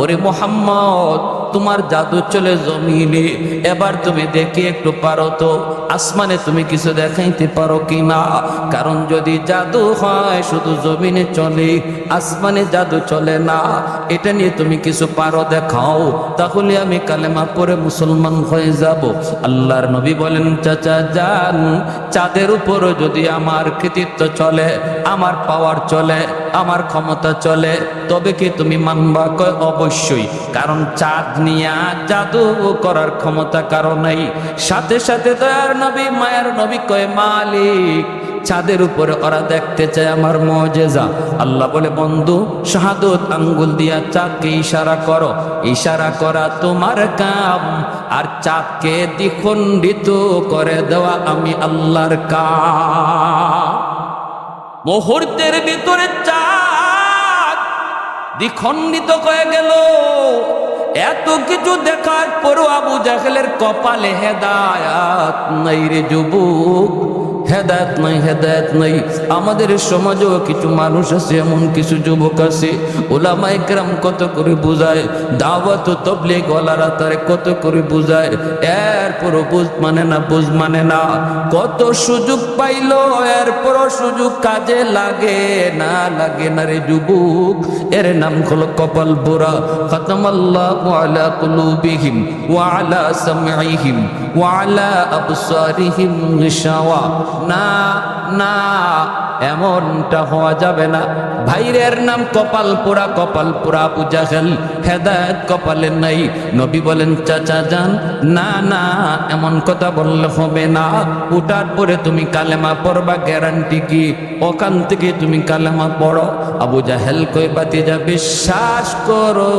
ওরে মোহাম্মদ, তোমার জাদু চলে জমিনে, এবার তুমি দেখি একটু পারো তো আসমানে তুমি কিছু দেখাইতে পারো কিনা। কারণ যদি জাদু হয় শুধু জমিনে চলে, আসমানে জাদু চলে না, এটা নিয়ে তুমি কিছু পারো দেখাও, তাহলে আমি কালেমা পড়ে মুসলমান হয়ে যাব। আল্লাহর নবী বলেন, চাচা যান, চাঁদের উপরও যদি আমার কৃতিত্ব চলে, আমার পাওয়ার চলে, আমার ক্ষমতা চলে, তবে কি তুমি মানবা? কয় অবশ্যই, কারণ চাঁদ নিয়া জাদু করার ক্ষমতা কারো নাই। সাথে সাথে দয়ার নবী মায়ের নবী কয়, মালিক চাঁদের উপরে ওরা দেখতে চায় আমার মুজিজা। আল্লাহ বলে, বন্ধু শাহাদত আঙ্গুল দিয়া চাঁদকে ইশারা করো, ইশারা করা তোমার কাম, আর চাঁদকে দ্বিখণ্ডিত করে দেওয়া আমি আল্লাহর কাম। মুহূর্তের ভিতরে চাঁদ দ্বিখণ্ডিত হয়ে গেল। এত কিছু দেখার পরও আবু জাহেলের কপালে হেদায়াত নাই রে যুবক, হেদায়েত নাই, হেদায়েত নাই। আমাদের সমাজেও কিছু মানুষ আছে, এমন কিছু যুবক আছে, উলামায়ে কেরাম কত করে বুঝায়, দাওয়াত ও তাবলীগ ওয়ালারা তারে কত করে বুঝায়, এরপরও বুঝ মানে না, বুঝ মানে না। কত সুযোগ পাইলো, এরপরও সুযোগ কাজে লাগে না, লাগে না রে যুবক। এর নাম হলো কপাল পোড়া। খাতামাল্লাহু আলা কুলুবিহিম ওয়া আলা সামঈহিম ওয়া আলা আবসারিহিম গিশাওয়া। না না, এমনটা হওয়া যাবে না। ভাইরের নাম কপাল পোড়া, কপাল পোড়া আবু জাহেল, হেদায়েত কপালে নাই। নবী বলেন, চাচা যান, না না, এমন কথা বললে হবে না। উঠার পরে তুমি কালেমা পড়বা, গ্যারান্টি কি? ওখান থেকে তুমি কালেমা পড়ো। আবু জাহেল কই, বাতিজা বিশ্বাস করো,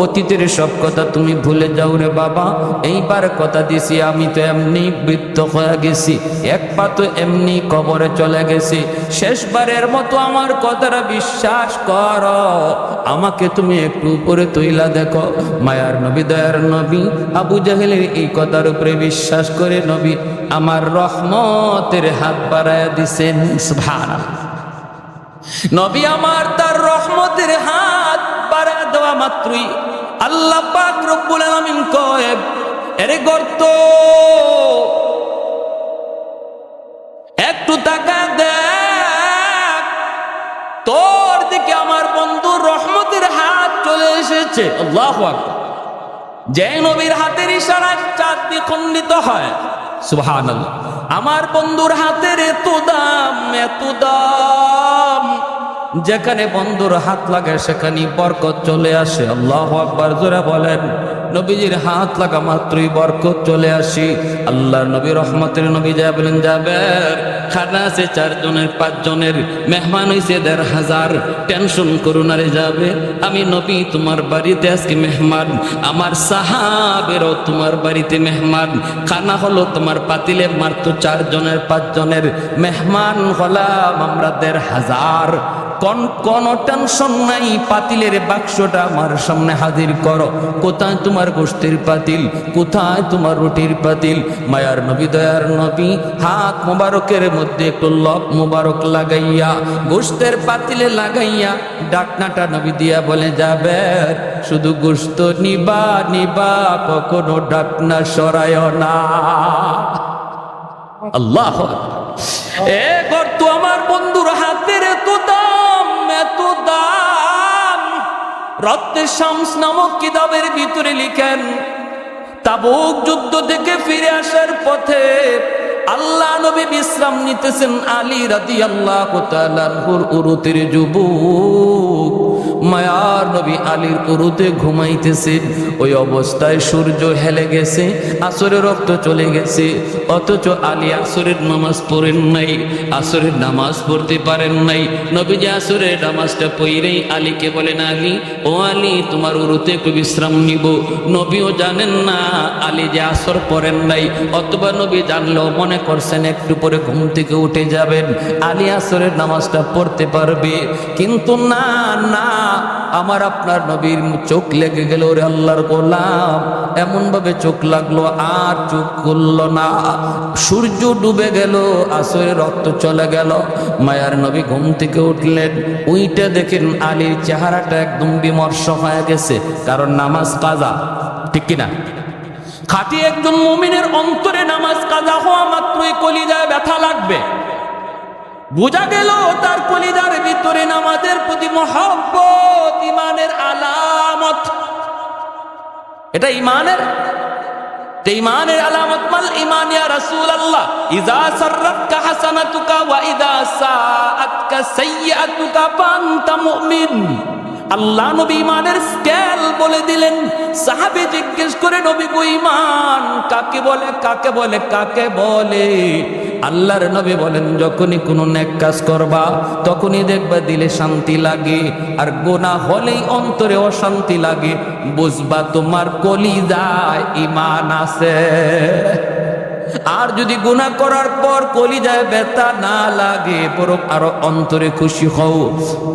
অতীতের সব কথা তুমি ভুলে যাও রে বাবা। এইবার কথা দিছি, আমি তো এমনি বৃদ্ধ হয়ে গেছি, এক পা তো এমনি কবরে চলে গেছি, শেষবারের মতো আমার কথাটা বিশ্বাস করো, আমাকে তুমি একটু উপরে তুইলা দেখো। মায়ার নবী দয়ার নবী আবু জাহেলের এই কথার উপরে বিশ্বাস করে নবী আমার রহমতের হাত বাড়ায়া দিছেন। সুবহানাল্লাহ। নবী আমার তার রহমতের হাত বাড়ায়া দেওয়া মাত্রই আল্লাহ পাক রব্বুল আলামিন কয়, এরে গর্ত, একটু তাকা দেখ, তোর দিকে আমার বন্ধুর রহমতের হাত চলে এসেছে। আল্লাহু আকবার। যে নবীর হাতের ইশারায় চাঁদ দ্বিখণ্ডিত হয়, সুবহানাল্লাহ। আমার বন্ধুর হাতের এত দাম, এত দাম, যেখানে বন্ধুর হাত লাগে সেখানে বরকত চলে আসে। আল্লাহু আকবার, জোরে বলেন। নবীজির হাত লাগা মাত্রই বরকত চলে আসি। আল্লাহর নবী রহমতের নবী যা বলেন, যাবের খানা আছে 4 জনের 5 জনের, মেহমান হইছে 1500, টেনশন করো না রে যাবে, আমি নবী তোমার বাড়িতে আজকে মেহমান, আমার সাহাবেরও তোমার বাড়িতে মেহমান। খানা হলো তোমার পাতিলে মাত্র 4 জনের 5 জনের, মেহমান হলাম আমরা 1500। কোন টেনশন নাই, পাতিলের বাক্সটা আমার সামনে হাজির করো। কোথায় তোমার গোশতের পাতিল, কোথায় তোমার রুটির পাতিল? মায়ার নবী দয়ার নবী হাত মোবারকের মধ্যে একটু লব মোবারক লাগাইয়া গোশতের পাতিলে লাগাইয়া ডাকনাটা নবী দিয়া বলে, যাবে শুধু গোশত নিবা নিবা, কখনো ডাকনা সরায় না। আল্লাহ। এ গর্ত আমার বন্ধুর হাতের এত দাম, এত দাম। রত্নে শামস নামক কিতাবের ভিতরে লিখেন, তাবুক যুদ্ধ থেকে ফিরে আসার পথে আল্লাহ নবী বিশ্রাম নিতেছেন, আলী রাদিয়াল্লাহু তাআলা আনহুর উরুতের যুবক মায়ার নবী আলীর উরুতে ঘুমাইতেছে। ওই অবস্থায় সূর্য হেলে গেছে, আসরের রক্ত চলে গেছে, অথচ আলী আসরের নামাজ পড়েন নাই, আসরের নামাজ পড়তে পারেন নাই। নবীজি আসরের নামাজটা পড়েই আলীকে বলেন, আলী ও আলী, তোমার উরুতে একটু বিশ্রাম নিব। নবীও জানেন না আলী যে আসর পড়েন নাই, অথবা নবী জানলেও মনে করছেন একটু পরে ঘুম থেকে উঠে যাবেন, আলী আসরের নামাজটা পড়তে পারবে। কিন্তু না না, আমার আপনার নবীর চোখ লেগে গেল, ওরে আল্লাহর গোলাম, এমন ভাবে চোখ লাগলো আর চোখ খুলল না। সূর্য ডুবে গেল, আসরে রক্ত চলে গেল। মায়ার নবী ঘুম থেকে উঠলেন, উইটা দেখেন আলীর চেহারাটা একদম বিমর্ষ হয়ে গেছে, কারণ নামাজ কাজা, ঠিক কিনা? খাঁটি একজন মুমিনের অন্তরে নামাজ কাজা হওয়া মাত্রই কলিজায় ব্যথা লাগবে। বোঝা গেল তার কলিজার ভিতরে নামাজের প্রতি মহব্বত ঈমানের আলামত। এটা ঈমানের আলামত। মাল ঈমান ইয়া রাসূলুল্লাহ? ইযা সাররাতকা হাসানাতুকা ওয়া ইযা সাআতকা সাইয়্যাতুকা ফাআনতা মুমিন। আল্লাহ নবী ঈমানের স্কেল বলে দিলেন। সাহাবী জিজ্ঞেস করে, নবী গো ঈমান কাকে বলে, কাকে বলে, কাকে বলে? আল্লাহর নবী বলেন, যখনই কোনো নেক কাজ করবা তখনই দেখবা দিলে শান্তি লাগে, আর গুনাহ হলেই অন্তরে অশান্তি লাগে, বুঝবা তোমার কলিজায় ঈমান আছে। আর যদি গুনাহ করার পর কলিজায় ব্যথা না লাগে, বরং আরো অন্তরে খুশি হও,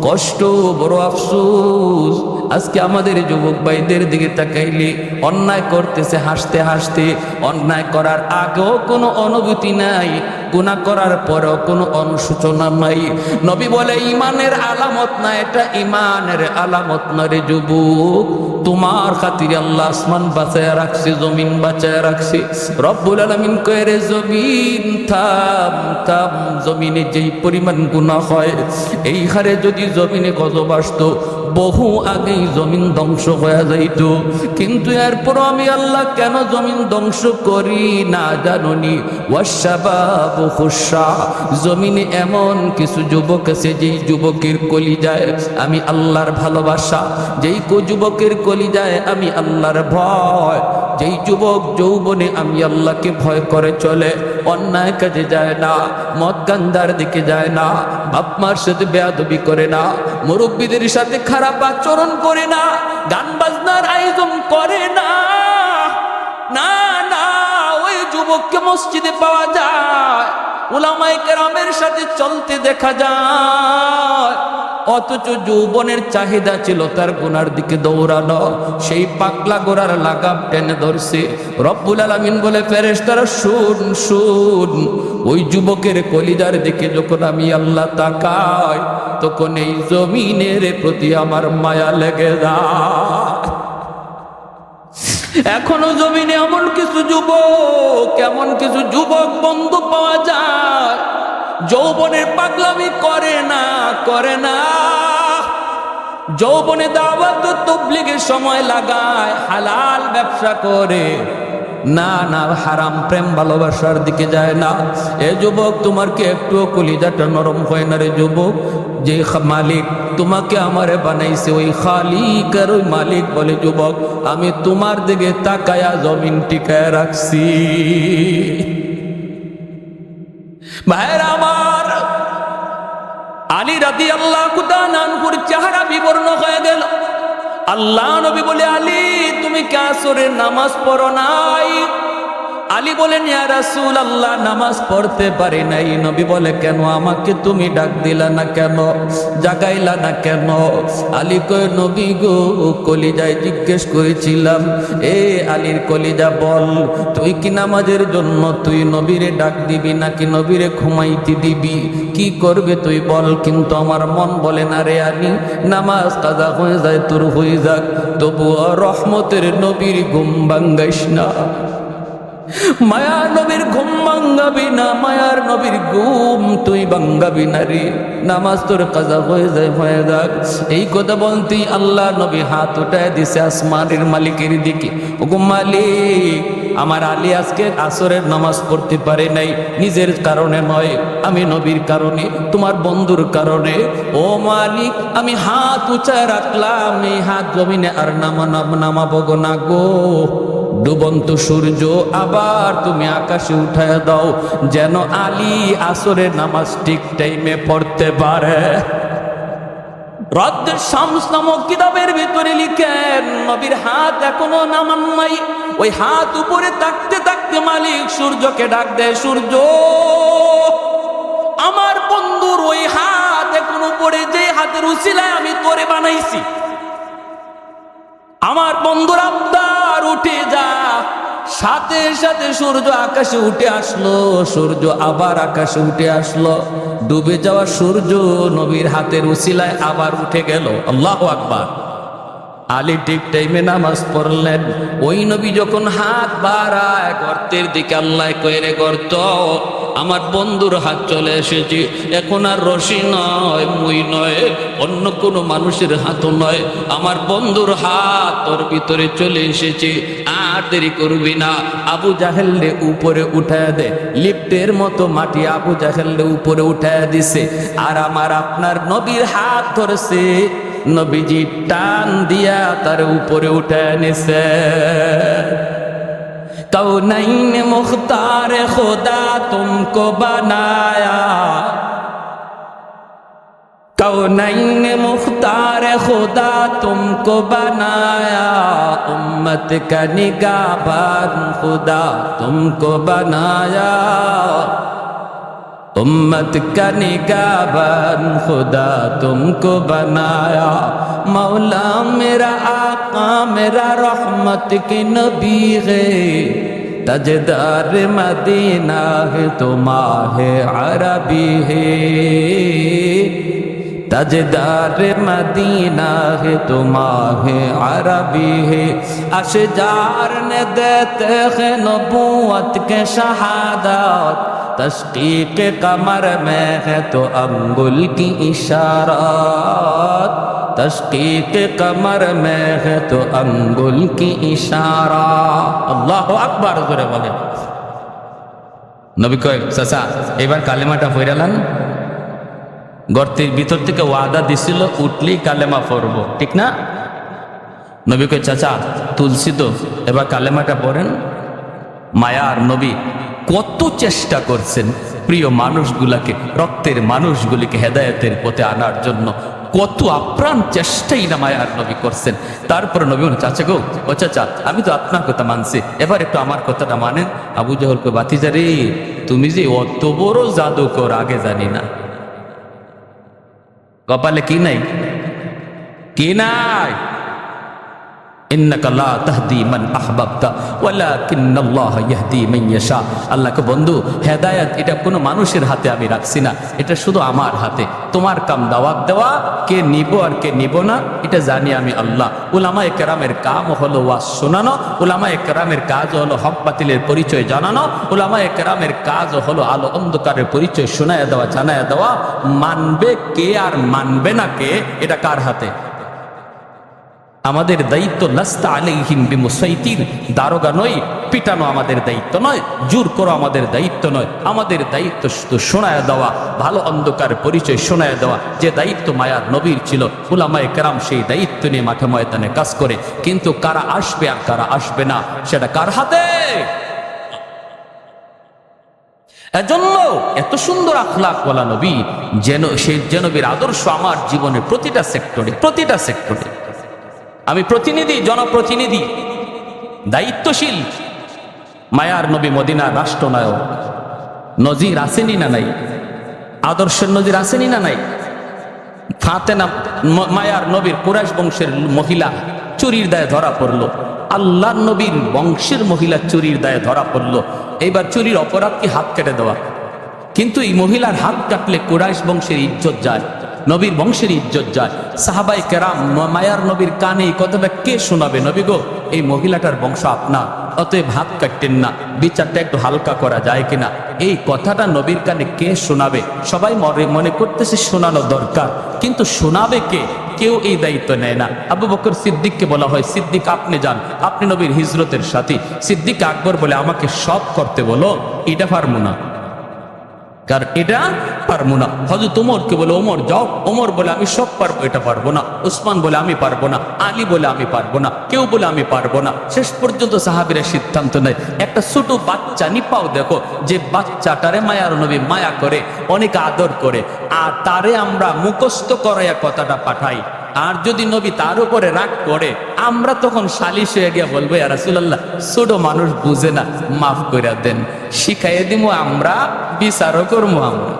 কষ্ট, বড় আফসোস। আজকে আমাদের যুবক ভাইদের দিকে তাকাইলে অন্যায় করতেছে হাসতে হাসতে, অন্যায় করার আগেও কোনো অনুভূতি নাই, গুনাহ করার পরেও কোনো অনুশোচনা নাই। নবী বলে ঈমানের আলামত না, এটা ঈমানের আলামত না রে যুবক। তোমার খাতিরে আল্লাহ আসমান বাঁচায়া রাখছে, জমিন বাঁচায়া রাখছে। রব্বুল আলামিন কয়ে, রে জমিন থাম থাম, জমিনে যেই পরিমাণ গুনাহ হয় এই হারে যদি জমিনে গজব আসতো বহু আগেই জমিন ধ্বংস হয়ে যাইত। কিন্তু এরপরও আমি আল্লাহ কেন জমিন ধ্বংস করি না জানুনি? ওয়াশাবাবু খুশা, জমিনে এমন কিছু যুবক আছে যেই যুবকের কলিজায় আমি আল্লাহর ভালোবাসা, যেই যুবকের কলিজায় আমি আল্লাহর ভয়, যেই যুবক যৌবনে আমি আল্লাহকে ভয় করে চলে, অন্যায় কাজে যায় না, মদ গান্ধার দিকে যায় না, বাপ মার সাথে বেয়াদবি করে না, মুরব্বীদের সাথে খারাপ আচরণ করে না, গান বাজনার আয়োজন করে না। না না, ওই যুবককে মসজিদে পাওয়া যায়, উলামায়ে কেরামের সাথে চলতে দেখা যায়, অথচ যৌবনের চাহিদা ছিল তার গুনার দিকে দৌড়ানো, সেই পাগলা গোরার লাগাম টেনে ধরছে। রব্বুল আলামিন বলে, ফেরেশতারা শুন শুন, ওই যুবকের কলিজার দিকে যখন আমি আল্লাহ তাকাই তখন এই জমিনের প্রতি আমার মায়া লেগে যায়। এখনো জমিনে এমন কিছু যুবক বন্ধু পাওয়া যায় যৌবনের পাগলামি করে না, যৌবনে দাওয়াত ও তাবলীগের সময় লাগায়, হালাল ব্যবসা করে, না না হারাম প্রেম ভালোবাসার দিকে যায় না। এ যুবক, তোমার কি একটু কলিজাটা নরম হয় না রে যুবক? যে মালিক তোমাকে আমারে বানাইছে ওই খালিক আর ওই মালিক বলে, যুবক আমি তোমার দিকে তাকায়া জমিন টিকায় রাখছি। ভাইরা আমার, আলী রাদিয়াল্লাহু তাআলা আনহুর চেহারা বিবর্ণ হয়ে গেল। আল্লাহ নবী বলে, আলী তুমি কি আসরের নামাজ পড়ো নাই? আলী বলেন, ইয়া রাসূলুল্লাহ নামাজ পড়তে পারি নাই। নবী বলে, কেন? আমাকে তুমি ডাক দিলা না কেন, জাগাইলা না কেন? আলী কয়, নবী গো, কলিজায় জিজ্ঞেস করেছিলাম, এ আলীর কলিজা বল, তুই কি নামাজের জন্য তুই নবীরে ডাক দিবি নাকি নবীরে ঘুমাইতে দিবি? কি করবে তুই বল। কিন্তু আমার মন বলে না রে আলী, নামাজ কাজা হয়ে যায় তোর হয়ে যাক, তবুও রহমতের নবীর ঘুম ভাঙ্গাইস না। মায়ার নবীর ঘুম ভাঙ্গাবি না, মায়ার নবীর ঘুম তুই ভাঙ্গাবি না রে, নামাজ তোর কাজা হয়ে যাক। এই কথা বলতেই আল্লাহ নবী হাত উঠায় দিছে আসমানের মালিকের দিকে। ওগো মালিক, আমার আলী আজকে আসরের নামাজ পড়তে পারে নাই, নিজের কারণে নয়, আমি নবীর কারণে, তোমার বন্ধুর কারণে। ও মালিক, আমি হাত উঁচায় রাখলাম, এই হাত জমিনে আর নামাবো না গো। ডুবন্ত সূর্য আবার তুমি আকাশে উঠায় দাও, যেন আলী আসরের নামাজ ঠিক টাইমে পড়তে পারে। রদ্দের শামস নামক কিতাবের ভিতরে লিখেন, নবীর হাত এখনো নামান নাই। ওই হাত উপরে থাকতে থাকতে মালিক সূর্যকে ডাক দেয়, সূর্য আমার বন্ধুর ওই হাত এখন উপরে, যে হাতের উসিলায় আমি তোরে বানাইছি, আমার বন্ধুর আব্দার উঠে যা। সাথে সাথে সূর্য আকাশে উঠে আসলো, সূর্য আবার আকাশে উঠে আসলো। ডুবে যাওয়া সূর্য নবীর হাতের উসিলায় আবার উঠে গেল। আল্লাহু আকবার। আলী ঠিক টাইমে নামাজ পড়লেন। ওই নবী যখন হাত বাড়ায় গর্তের দিকে, আল্লাহ কইরে গর্ত, আমার বন্ধুর হাত চলে এসেছে। এখন আর রশি নয়, মই নয়, অন্য কোনো মানুষের হাতও নয়, আমার বন্ধুর হাত তোর ভিতরে চলে এসেছে। আর দেরি করবি না, আবু জাহেলকে উপরে উঠায় দে। লিফটের মতো মাটি আবু জাহেলকে উপরে উঠায় দিছে। আর আমার আপনার নবীর হাত ধরেছে, নবীজি টান দিয়া তার উপরে উঠে নিছে। কৌনাইন মুখতার খুদা তুমকো বানায়া, कौनैन मुख्तार खुदा तुमको बनाया, उम्मत का निगाहबान खुदा तुमको बनाया, उम्मत का निगाहबान खुदा तुमको बनाया। मौला मेरा आका मेरा रहमत के नबी है, तजदार मदीना है तो माहे अरबी है, तजदार मदीना है तो माहे अरबी है। अशजार ने देते हैं नबूवत के शहादत, तशकीक कमर में है तो अंगुल की इशारत, तशकीक कमर में है तो अंगुल की इशारा। अल्लाह अकबर করে বলে। নবী কয় চাচা এবার কালেমাটা পড়ালেন। গর্তের ভিতর থেকে ওয়াদা দিছিল উঠলেই কালেমা পড়ব, ঠিক না? নবী কয় চাচা তুলসী তো, এবার কালেমাটা পড়েন। মায়ার নবী কত চেষ্টা করছেন প্রিয় মানুষগুলাকে, রক্তের মানুষগুলিকে হেদায়েতের পথে আনার জন্য, কত আপ্রাণ চেষ্টাই না মায়ার নবী করছেন। তারপরে নবী বলেন চাচা গো, ও চাচা আমি তো আপনার কথা মানছি, এবার একটু আমার কথাটা মানেন। আবু জাহল কয় বাতিজা রে, তুমি যে অত বড় জাদুকর আগে জানি না। কপালে কি নাই? কি নাই? ইন্নাকা লা তাহদি মান আহবাবতা ওয়ালাকিন্নাল্লাহ ইয়াহদি মান ইয়াশা। আল্লাহকে বন্ধু হেদায়েত এটা কোনো মানুষের হাতে আমি রাখছি না, এটা শুধু আমার হাতে। তোমার কাম দাওয়াত দেওয়া, কে নিব আর কে নিব না এটা জানি আমি আল্লাহ। উলামায়ে কেরামের কাম হলো ওয়াজ শোনানো, উলামায়ে কেরামের কাজ হলো হক বাতিলের পরিচয় জানানো, উলামায়ে কেরামের কাজ হলো আলো অন্ধকারের পরিচয় শোনায় দেওয়া, জানায় দেওয়া। মানবে কে আর মানবে না কে এটা কার হাতে? আমাদের দায়িত্ব লাস্তা আলাইহিম বিমুসাইতির, দারোগা নয়, পিটানো আমাদের দায়িত্ব নয়, জোর করো আমাদের দায়িত্ব নয়। আমাদের দায়িত্ব শুধু শোনায় দেওয়া, ভালো অন্ধকার পরিচয় শোনায় দেওয়া। যে দায়িত্ব মায়ার নবীর ছিল, উলামায়ে কেরাম সেই দায়িত্ব নিয়ে মাঠে ময়দানে কাজ করে। কিন্তু কারা আসবে আর কারা আসবে না সেটা কার হাতে? এজন্য এত সুন্দর আখলাক ওয়ালা নবী, যেন সেই নবীর আদর্শ আমার জীবনের প্রতিটা সেক্টরে, প্রতিটা সেক্টরে। আমি প্রতিনিধি, জনপ্রতিনিধি, দায়িত্বশীল। মায়ার নবী মদিনার রাষ্ট্রনায়ক, নজির আসেনি না নাই? আদর্শের নজির আসেনি না নাই? ফাতেমা মায়ার নবীর কুরাইশ বংশের মহিলা চুরির দায়ে ধরা পড়লো। আল্লাহর নবীর বংশের মহিলা চুরির দায়ে ধরা পড়লো। এইবার চুরির অপরাধ কি হাত কেটে দেওয়া? কিন্তু এই মহিলার হাত কাটলে কুরাইশ বংশের ইজ্জত যায়, নবীর বংশের ইজ্জত যায়। সাহাবায়ে কেরাম মায়ার নবীর কানে এই কথাটা কে শোনাবে? নবী গো, এই মহিলাটার বংশ আপনার, অতএব হাত কাটতেন না, বিচারটা একটু হালকা করা যায় কিনা, এই কথাটা নবীর কানে কে শোনাবে? সবাই মনে করতেছে শোনানো দরকার, কিন্তু শোনাবে কে? কেউ এই দায়িত্ব নেয় না। আবু বকর সিদ্দিককে বলা হয়, সিদ্দিক আপনি যান, আপনি নবীর হিজরতের সাথী। সিদ্দিক আকবর বলে আমাকে সব করতে বলো, এটা পারবো না, কারণ এটা পারবো না। হযরত ওমরকে বলে ওমর যাও, ওমর বলে আমি সব পারবো, এটা পারবো না। উসমান বলে আমি পারবো না, আলী বলে আমি পারবো না, কেউ বলে আমি পারবো না। শেষ পর্যন্ত সাহাবীরা সিদ্ধান্ত নেয়। একটা ছোট বাচ্চা নিপাও দেখো, যে বাচ্চাটারে মায়ার নবী মায়া করে, অনেক আদর করে, আর তারে আমরা মুখস্থ করাইয়া কথাটা পাঠাই। আর যদি নবী তার উপরে রাগ করে, আমরা তখন সালিশ হয়ে গিয়ে বলবো ইয়া রাসূলুল্লাহ, ছোট মানুষ বুঝে না, মাফ করে দেন, শিখাইয়ে দিব আমরা, বিচারও করবো আমরা।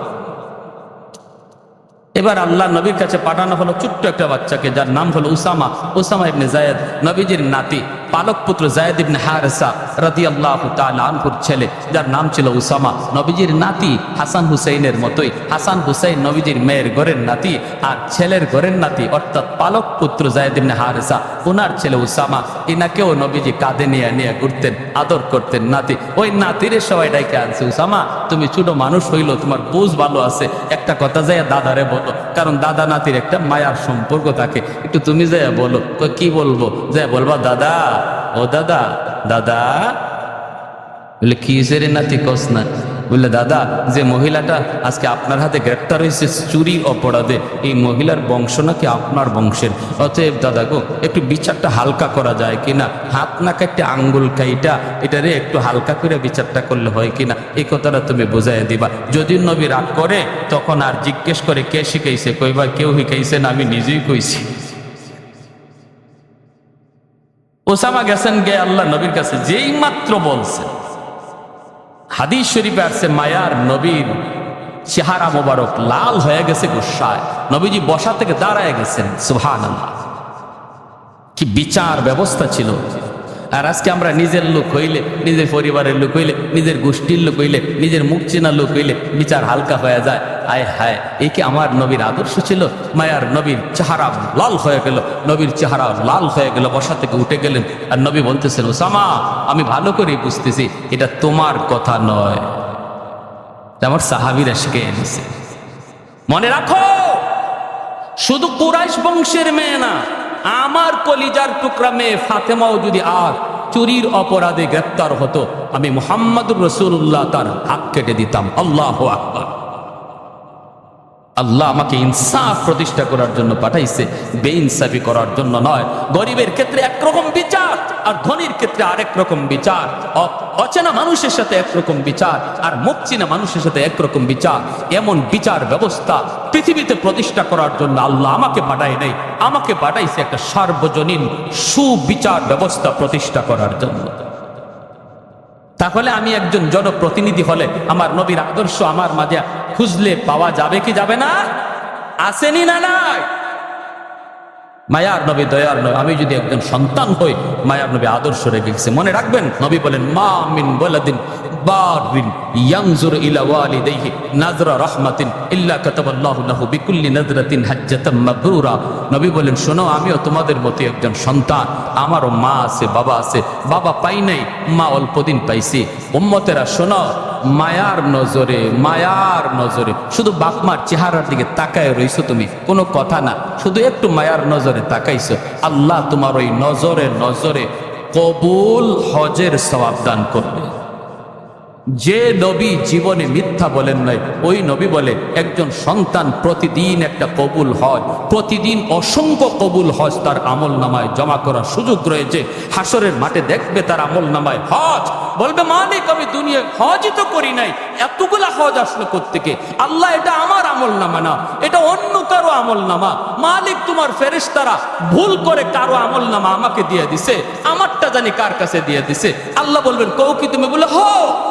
এ এবার আল্লাহ নবীর কাছে পাঠানো হলো ছোট্ট একটা বাচ্চাকে, যার নাম হলো উসামা, উসামা ইবনে জায়েদ, নবীজির নাতি, পালক পুত্র জায়েদ ইবনে হারেসা রাদিয়াল্লাহু তাআলা আনহুর ছেলে, যার নাম ছিল উসামা। নবীজির নাতি হাসান হুসাইনের মতোই, হাসান হুসাইন নবীজির মেয়ের ঘরের নাতি, আর ছেলের ঘরের নাতি অর্থাৎ পালক পুত্র জায়েদ ইবনে হারেসা, ওনার ছেলে উসামা, ইনাকেও নবীজি কাঁধে নিয়ে নিয়ে ঘুরতেন, আদর করতেন নাতি। ওই নাতিরে সবাই ডাইকে আনছে, উসামা তুমি ছোট মানুষ হইলো, তোমার বুঝ ভালো আছে, একটা কথা যাইয়া দাদারে বলো, কারণ দাদা নাতির একটা মায়ার সম্পর্ক থাকে, একটু তুমি যাইয়া বলো। কি বলবো? যাইয়া বলবা দাদা, ও দাদা, দাদা। বলে কি রে নাতি কস না? বললে দাদা, যে মহিলাটা আজকে আপনার হাতে গ্রেপ্তার হয়েছে চুরি অপরাধে, এই মহিলার বংশ নাকি আপনার বংশের, অতএব দাদা গো একটু বিচারটা হালকা করা যায় কিনা, হাত নাকে একটা আঙ্গুল কাইটা এটারে একটু হালকা করে বিচারটা করলে হয় কিনা, এই কথাটা তুমি বুঝাইয়া দিবা। যদি নবী রাগ করে তখন আর জিজ্ঞেস করে কে শিখাইছে, কইবা কেউ শিখাইছে না, আমি নিজেই কইছি। ওসামা গেছেন গে আল্লাহ নবীর কাছে, যেই মাত্র বলছে, হাদিস শরীফে আসছে মায়ার নবীর চেহারা মোবারক লাল হয়ে গেছে গুসায়, নবীজি বসা থেকে দাঁড়ায় গেছেন। সুবহানাল্লাহ, কি বিচার ব্যবস্থা ছিল! আর আজকে আমরা নিজের লোক হইলে, নিজের পরিবারের লোক হইলে, নিজের গোষ্ঠীর লোক হইলে, নিজের মুখ চেনা লোক হইলে বিচার হালকা হয়ে যায়। আয় হায়, এই কি আমার নবীর আদর্শ ছিল? মায়ার নবীর চেহারা লাল হয়ে গেল, নবীর চেহারা লাল হয়ে গেল, বসা থেকে উঠে গেলেন। আর নবী বলতেছেন, ওসামা আমি ভালো করে বুঝতেছি এটা তোমার কথা নয়, আমার সাহাবীরা শিখে এনেছে। মনে রাখো, শুধু কুরাইশ বংশের মেয়ে না, আমার কলিজার টুকরা মেয়ে ফাতেমাও যদি আর চুরির অপরাধে গ্রেপ্তার হতো, আমি মুহাম্মদুর রাসূলুল্লাহ তার হাত কেটে দিতাম। আল্লাহু আকবার। আল্লাহ আমাকে ইনসাফ প্রতিষ্ঠা করার জন্য পাঠাইছে, বেইনসাফি করার জন্য নয়। গরিবের ক্ষেত্রে একরকম বিচার, আর ধনীর ক্ষেত্রে আরেক রকম বিচার। অচেনা মানুষের সাথে একরকম বিচার, আর মুখ চেনা মানুষের সাথে একরকম বিচার। এমন বিচার ব্যবস্থা পৃথিবীতে প্রতিষ্ঠা করার জন্য আল্লাহ আমাকে পাঠায় নাই, আমাকে পাঠাইছে একটা সার্বজনীন সুবিচার ব্যবস্থা প্রতিষ্ঠা করার জন্য। তাহলে আমি একজন জনপ্রতিনিধি হলে আমার নবীর আদর্শ আমার মাঝে খুঁজলে পাওয়া যাবে কি যাবে না? আসেনি না নাই? মায়ার নবী দয়ার নবী, আমি যদি একজন সন্তান হই, মায়ার নবী আদর্শ রেখে গেছে। মনে রাখবেন, নবী বলেন, মা মিন ওয়ালাদিন বারিন ইয়ানজুরু ইলা ওয়ালিদাইহি নাজরা রাহমাতিন ইল্লা কাতাবাল্লাহু লাহু বিকুল্লি নাজরাতিন হাজ্জাতাম মাবরুরা। নবী বলেন, শোনো, আমিও তোমাদের মতো একজন সন্তান, আমারও মা আছে, বাবা আছে। বাবা পাই নাই, মা অল্পদিন পাইছি। উম্মতেরা শোনো, মায়ার নজরে, মায়ার নজরে শুধু বাপমার চেহারার দিকে তাকায় রইছো তুমি, কোনো কথা না, শুধু একটু মায়ার নজরে তাকাইছো, আল্লাহ তোমার ওই নজরে নজরে কবুল হজের সওয়াব দান করবে। যে নবী জীবনে মিথ্যা বলেন নাই, ওই নবী বলে একজন সন্তান প্রতিদিন একটা কবুল হজ, প্রতিদিন অসংখ্য কবুল হজ তার আমল নামায় জমা করার সুযোগ রয়েছে। হাসরের মাঠে দেখবে তার আমল নামায় হজ, বলবে মালিক আমি দুনিয়ায় হজই তো করি নাই, এতগুলা হজ আসলো কোত্থেকে? আল্লাহ এটা আমার আমল নামা না, এটা অন্য কারো আমল নামা। মালিক তোমার ফেরেশতারা ভুল করে কারো আমল নামা আমাকে দিয়ে দিছে, আমারটা জানি কার কাছে দিয়ে দিছে। আল্লাহ বলবেন, কও কি তুমি? বলে হো,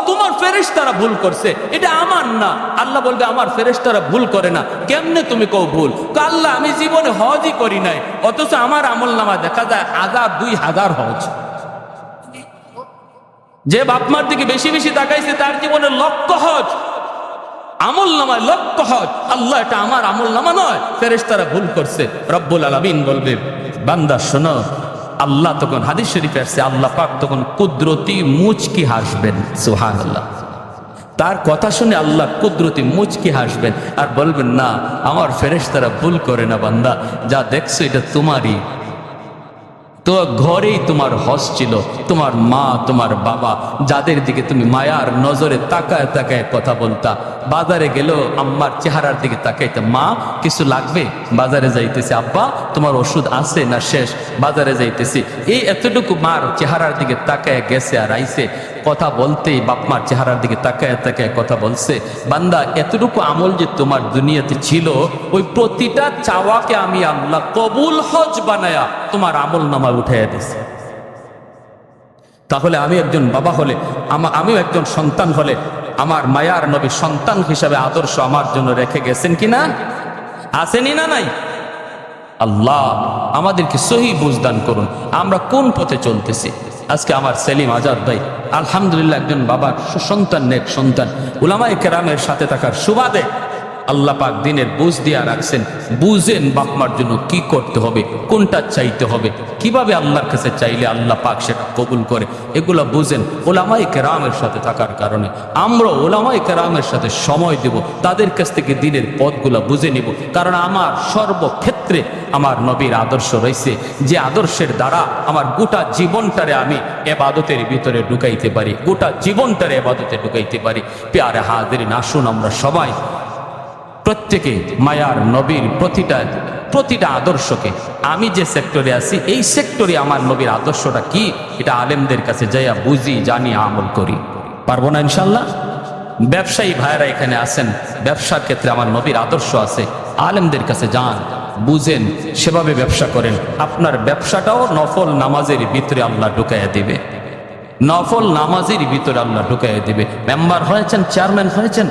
তোমার ফেরেশতারা ভুল করছে, এটা আমার না। আল্লাহ বলবে, আমার ফেরেশতারা ভুল করে না, কেমনে তুমি কও ভুল? আল্লাহ আমি জীবনে হজই করি নাই, অথচ আমার আমল নামা দেখা যায় 1000 2000 হজ। যে বাপমার দিকে বেশি বেশি তাকাইছে তার জীবনে লক্ষ হজ, আমল নামায় লক্ষ হজ। আল্লাহ এটা আমার আমল নামা নয়, ফেরেশতারা ভুল করছে। রব্বুল আলামিন বলবে, বান্দা শোনো, আল্লাহ তখন হাদিস শরীফে আসছে, আল্লাহ পাক তখন কুদরতি মুচকি হাসবেন। সুবহানাল্লাহ। তার কথা শুনে আল্লাহ কুদরতি মুচকি হাসবেন আর বলবেন, না, আমার ফেরেশতারা ভুল করে না বান্দা, যা দেখছো এটা তোমারই। তো ঘরেই তোমার হজ ছিল, তোমার মা, তোমার বাবা, যাদের দিকে তুমি মায়ার নজরে তাকায় তাকায় কথা বলতা, বাজারে গেলেও আম্মার চেহারার দিকে তাকাইতে, মা কিছু লাগবে? বাজারে যাইতেছি। আব্বা তোমার ওষুধ আছে না শেষ? বাজারে যাইতেছি। এই এতটুকু মার চেহারার দিকে তাকায় গেছে আর আইছে, কথা বলতেই বাপমার চেহারার দিকে তাকায় তাকায় কথা বলছে। বান্দা, এতটুকু আমল যে তোমার দুনিয়াতে ছিল, ওই প্রতিটা চাওয়াকে আমি আল্লাহ কবুল হজ বানায়া তোমার আমল নামা উঠাইয়া দিছি। তাহলে আমি একজন বাবা হলে, আমিও একজন সন্তান হলে, আমার মায়ার নবী সন্তান হিসাবে আদর্শ আমার জন্য রেখে গেছেন কিনা? আসেনি না নাই? আল্লাহ আমাদেরকে সহি বুঝদান করুন, আমরা কোন পথে চলতেছি। আজকে আমার সেলিম আজাদ ভাই আলহামদুলিল্লাহ একজন বাবার সুসন্তান, নেক সন্তান, উলামায়ে কেরামের সাথে থাকার সুবাদে আল্লাহ পাক দিনের বুঝ দিয়া রাখছেন। বুঝেন বাপমার জন্য কি করতে হবে, কোনটা চাইতে হবে, কিভাবে আল্লাহর কাছে চাইলে আল্লাহ পাক সেটা কবুল করে, এগুলো বুঝেন উলামায়ে কেরামের সাথে থাকার কারণে। আমরা উলামায়ে কেরামের সাথে সময় দেব, তাদের কাছ থেকে দিনের পথগুলো বুঝে নিব। কারণ আমার সর্বক্ষেত্রে আমার নবীর আদর্শ রয়েছে, যে আদর্শের দ্বারা আমার গোটা জীবনটারে আমি এবাদতের ভিতরে ঢুকাইতে পারি, গোটা জীবনটারে এবাদতে ঢুকাইতে পারি। প্যারে হাজিরিন, আসুন আমরা সবাই প্রত্যেকে মায়ার নবীর প্রতিটা আদর্শকে, আমি যে সেক্টরে আছি এই সেক্টরে আমার নবীর আদর্শটা কি, এটা আলেমদের কাছে যাইয়া বুঝি, জানি, আমল করি। পারবো না ইনশাল্লাহ? ব্যবসায়ী ভাইয়েরা এখানে আছেন, ব্যবসার ক্ষেত্রে আমার নবীর আদর্শ আছে, আলেমদের কাছে যান, বুঝেন, সেভাবে ব্যবসা করেন। আপনার ব্যবসাটাও নফল নামাজের ভিতরে আল্লাহ ঢুকাইয়া দিবে, নফল নামাজের ভিতরে আল্লাহ ঢুকাইয়া দিবে। মেম্বার হয়েছেন, চেয়ারম্যান হয়েছেন,